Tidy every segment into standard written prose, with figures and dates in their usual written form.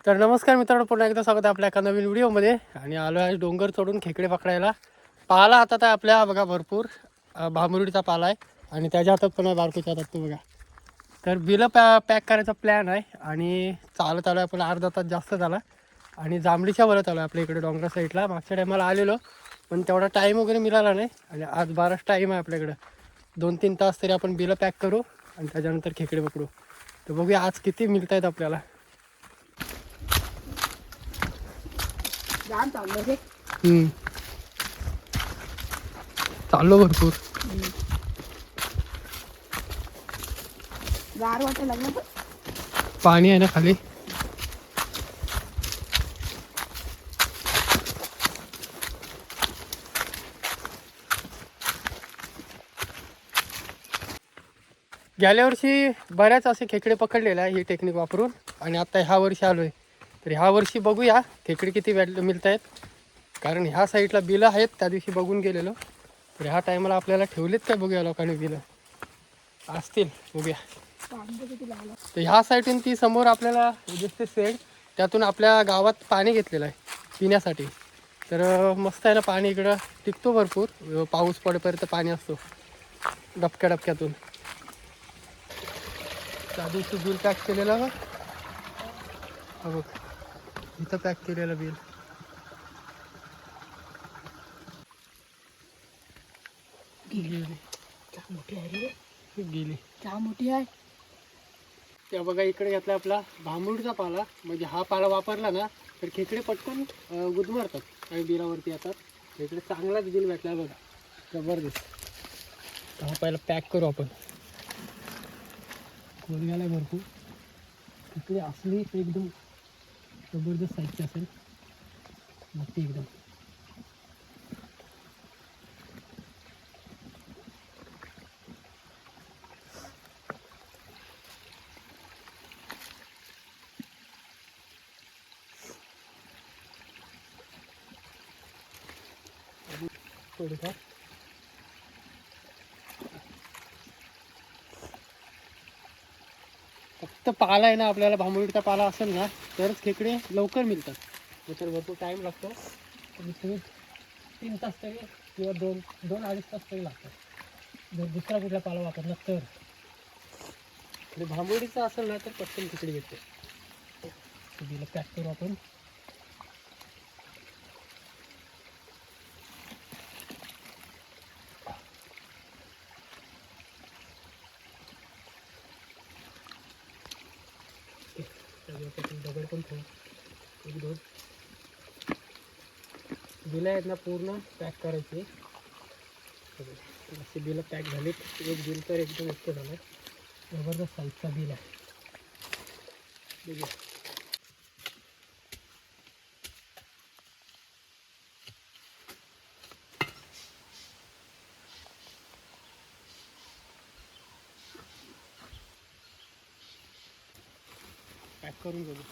तर नमस्कार मित्रांनो, पुन्हा एकदा स्वागत आहे आपल्या एका नवीन व्हिडिओमध्ये. आणि आलो आहे डोंगर चढून खेकडे पकडायला. पाला हातात आहे आपल्या बघा, भरपूर भांबरुडीचा पाला आहे आणि त्याच्या हातात पण आहे बारकोच्या हातात तो बघा. तर बिलं पॅक करायचा प्लॅन आहे आणि चालत आलो आहे आपण, अर्धा तास जास्त झाला. आणि जांभळीच्या वरत आलो आहे आपल्या इकडे डोंगरा साईडला. मागच्या टायमाला आलेलो पण तेवढा टाईम वगैरे मिळाला नाही आणि आज बराच टाईम आहे आपल्याकडं. 2-3 तास तरी आपण बिलं पॅक करू आणि त्याच्यानंतर खेकडे पकडू. तर बघूया आज किती मिळत आहेत आपल्याला. चाललो भरपूर. गार वाटायला लागलं पण पाणी आहे ना खाली. गेल्या वर्षी बऱ्याच असे खेकडे पकडलेले आहे ही टेक्निक वापरून. आणि आता ह्या वर्षी आलो आहे, तर ह्या वर्षी बघूया खेकडे किती मिळत आहेत. कारण ह्या साईडला बिलं आहेत, त्या दिवशी बघून गेलेलो. तर ह्या टायमाला आपल्याला ठेवलेत काय बघूया लोकांनी बिलं असतील, बघूया. तर ह्या साईडून ती समोर आपल्याला दिसते सेड, त्यातून आपल्या गावात पाणी घेतलेलं आहे पिण्यासाठी. तर मस्त आहे ना पाणी, इकडं टिकतो भरपूर, पाऊस पडेपर्यंत पाणी असतो डबक्या डबक्यातून. त्या दिवशी बिल पॅक केलेलं बघ, इथं पॅक केलेलं बिल. गेली मोठी आहे रे, गेली. चहा मोठी आहे. त्या बघा इकडे घेतला आपला भांबरूडचा पाला. म्हणजे हा पाला वापरला ना तर खेकडे पटकन गुदमरतात आणि बिलावरती येतात. खेकडे चांगलाच बिल भेटला बघा, जबरदस्त. हा पहिला पॅक करू आपण. कोरग्याला भरपूर खेकडे असली तर एकदम जबरदस्त साईजची असेल, मोठी एकदम. थोडीफार फक्त पाला आहे ना, आपल्याला भांबरूडचा पाला असेल ना तरच खेकडे लवकर मिळतात. तर भरपूर टाईम लागतो, तुम्ही 3 तास तरी किंवा 2-2.5 तास तरी लागतात जर दुसरा कुठला पाला वापरला तर. आणि भांबरूडीचा असेल ना तर पटकन खेकडे घेते. बिल पॅक करू आपण. दगड पण ठेवू, 1-2 बिलं आहेत ना पूर्ण पॅक करायची. असे बिलं पॅक झालीत. एक बिल तर एकदम मस्त झालं, जबरदस्त साईजचा बिल आहे. बघूया. पॅक करून बघू.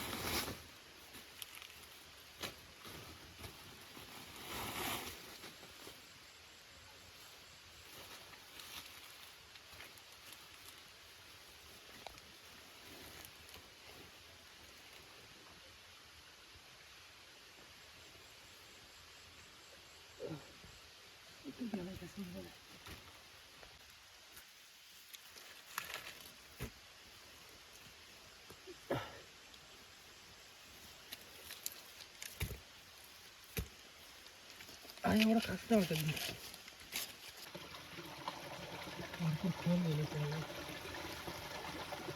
आणि एवढं खास नाही वाटत मी, भरपूर खोल गेले त्याला.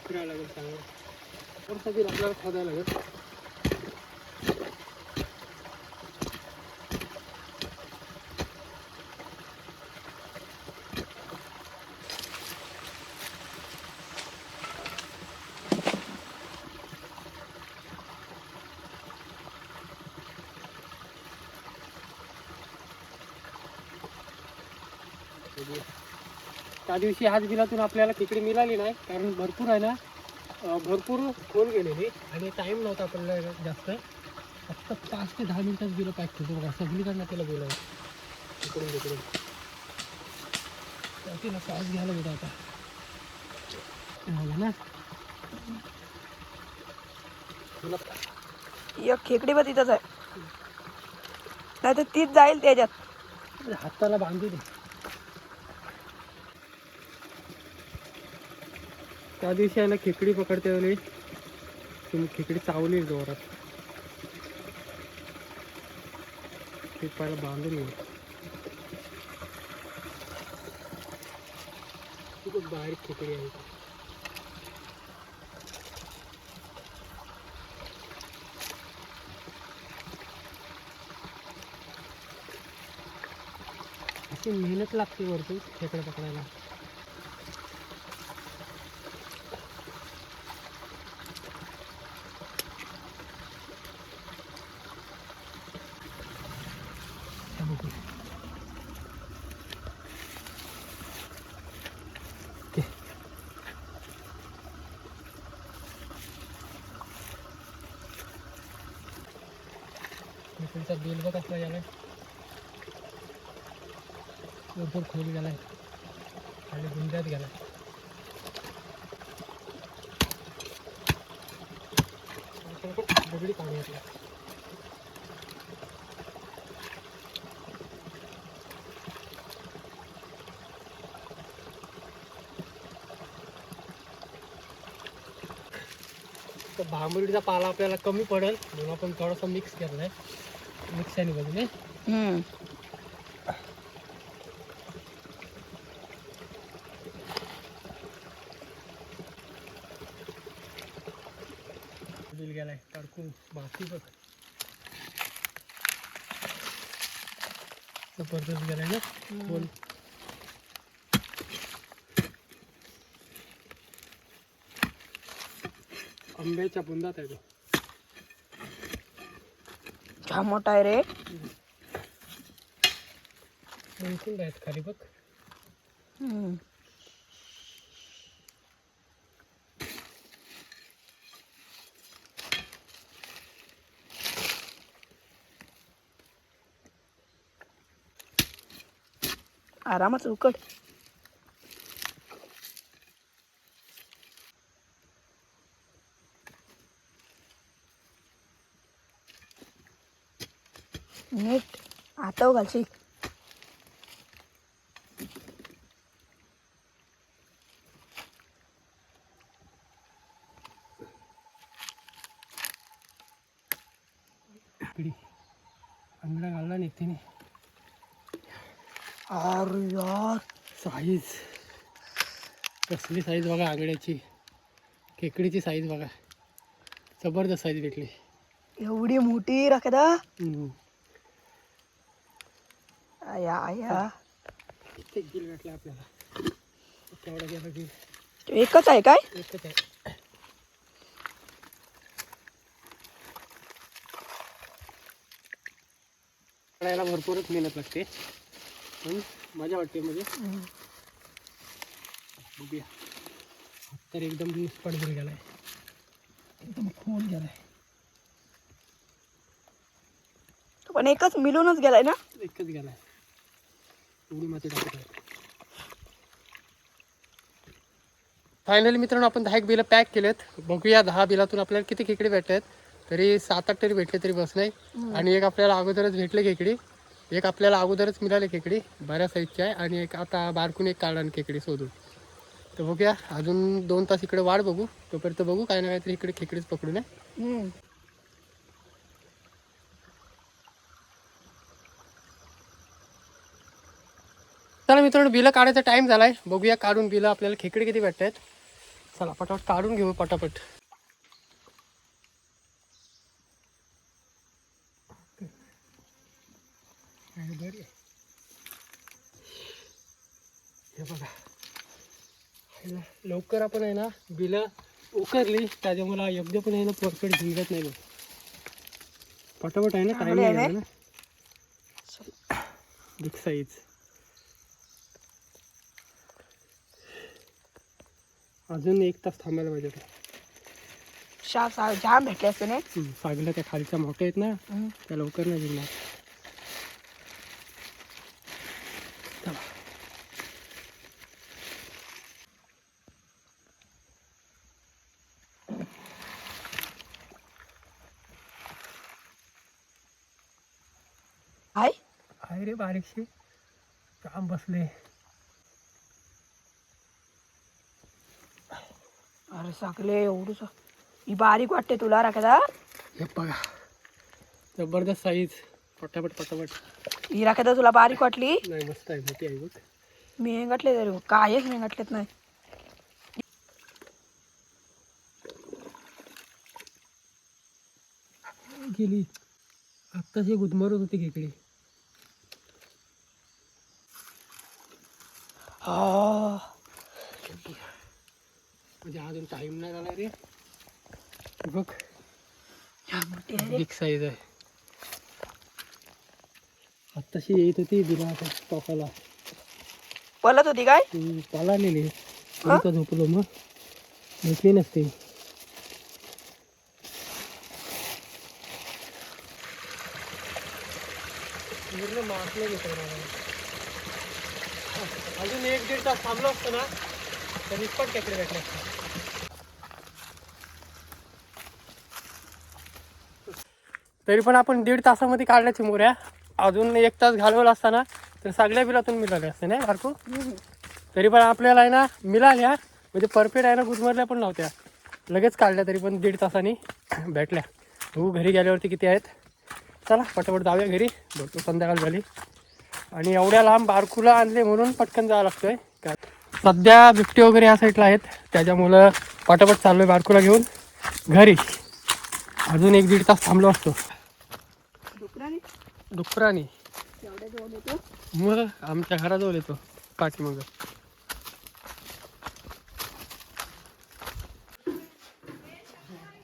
फिरायला लागेल चांगलं, थोडंसं बिल आपल्याला खोदायला लागेल. त्या दिवशी ह्याच बिलातून आपल्याला खेकडे मिळाली नाही, कारण भरपूर आहे ना, भरपूर खोल गेलेली आणि टाईम नव्हता आपल्याला जास्त. फक्त 5 ते 10 मिनिटात बिलं पॅक करतो बघा, सगळीकडनं त्याला बिलं आहे इकडून तिकडून. तिला श्वास घ्यायला भेटा आता ना तुला. एक खेकडी पण तिथंच आहे, नाही तर तीच जाईल त्याच्यात. हाताला बांधू दे. त्या दिवशी आहे ना खेकडी पकडते वेळी तुम्ही खेकडी चावली जोरात. ते पहिला बांधून घेऊ. खूप बारीक खेकडी आहे. अशी मेहनत लागते वरती खेकडे पकडायला. खेकडीचा बिल बघ कसला गेलाय, भरपूर खोल गेलाय आणि गुंजात गेलाय. दगडी काढून घेतला. तर भांबुर्डीचा पाला आपल्याला कमी पडेल म्हणून आपण थोडासा मिक्स केलाय. मिक्साने बघून बिल गेलाय टाकून बाकी बघ जबरदस्त गेलाय ना. बोल आंब्याच्या बुंदात आहे तो. छान मोठा आहे रे. बिलकुल आहेत खाली बघ. आरामात उकड. नीट हातावर घालशील. इकडे आंगडा घालला नाही तिने. अरे यार साईज कसली साईज बघा आंगड्याची. खेकडीची साईज बघा, जबरदस्त साईज भेटली. एवढी मोठी राखदा. हम्म. आया आया किती गिल भेटला आपल्याला. केवढा गेला गिल. एकच आहे काय? एकच आहे. पकडायला भरपूरच मेहनत लागते पण मजा वाटते. म्हणजे बघूया. तर एकदम निष्पट बिल गेलाय, एकदम खोल गेलाय. पण एकच मिळूनच गेलाय ना. एकच गेलाय. एवढी माती टाकत आहे. फायनली मित्रांनो आपण 10 बिलं पॅक केलेत. बघूया 10 बिलातून आपल्याला किती खेकडे भेटत आहेत. तरी 7-8 तरी भेटले तरी बस नाही. आणि एक आपल्याला अगोदरच भेटले खेकडी. एक आपल्याला अगोदरच मिळाले खेकडी बऱ्याच साईजची आहे. आणि एक आता बारकून एक काढा खेकडी शोधून. तर बघूया अजून 2 तास इकडे वाट बघू. तोपर्यंत बघू काय ना काहीतरी इकडे खेकडीच पकडू नये. चला मित्रांनो बिलं काढायचा टाइम झालाय. बघूया काढून बिलं आपल्याला खेकडे किती भेटत आहेत. चला पटापट काढून घेऊ पटापट. हे बघा लवकर आपण आहे ना बिलं उकरली त्याच्यामुळे योग्य पण आहे ना परफेक्ट झिंगत नाही. बघ पटापट आहे ना टाइम नाही ना. बिग साईज अजून 1 तास थांबायला पाहिजे. जाम भेटले असते ना. सागला त्या खालच्या मोठ्या आहेत ना त्या लवकर नाही जिंकणार. हाय आहे रे बारीकशी काम बसले. अरे साकले एवढूच ही बारीक वाटते तुला राखदा. हे बघा जबरदस्त साईज. पटापट पटापट. ही राखदा तुला बारीक वाटली. नाही मस्त आहे मोठी आहे बघ. मी गाठले तरी कायच मी गाठलेत नाही. गेली आत्ताची गुदमरत होती खेकडी. हा म्हणजे अजून टाइम नाही झाला रे. बघ मोठी आहे रे. बिग साईज आहे. आत्ताशी येत होती बिना टोकाला. पलत होती काय. पालालेली आता झोपलो मग भेटली नसते. अजून 1-1.5 तास थांबलो असतो ना तर इतपट खेकडे भेटले असते. तरी पण आपण 1.5 तासामध्ये काढल्याची मोऱ्या. अजून 1 तास घालवला असताना तर सगळ्या बिलातून मिळाल्या असते नाही बारको. तरी पण आपल्याला आहे ना मिळाल्या म्हणजे परफेक्ट आहे ना गुदमरल्या पण नव्हत्या. लगेच काढल्या तरी पण 1.5 तासांनी भेटल्या. हो घरी गेल्यावरती किती आहेत. चला पटापट जाऊया घरी. भरपूर संध्याकाळ झाली आणि एवढ्या लांब बारकूला आणले म्हणून पटकन जावं लागतोय. काय सध्या बिबटे वगैरे या साईडला आहेत त्याच्यामुळं पटापट चाललो आहे बारकूला घेऊन घरी. अजून 1-1.5 तास थांबलो असतो. डुकरानी मग आमच्या घराजवळ येतो पाठीमाग.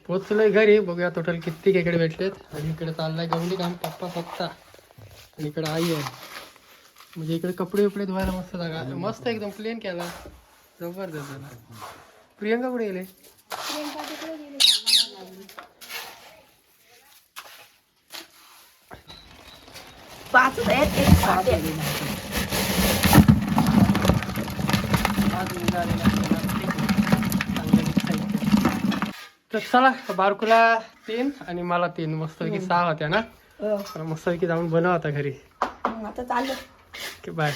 पोचलोय घरी. बघूया टोटल किती खेकडे भेटलेत. आणि इकडे चाललाय गवली काम पप्पा स्वतः आणि इकडे आई आहे. म्हणजे इकडे कपडे उपडे धुवायला मस्त जागा. मस्त एकदम प्लेन केला जबरदस्त झाला. प्रियंका कुठे गेले. पाच आहेत एक सात आहे. तर चला बारकूला 3 आणि मला 3 मस्तपैकी 6 होत्या ना. मस्तपैकी जाऊन बनव आता घरी. आता चाललं. बाय.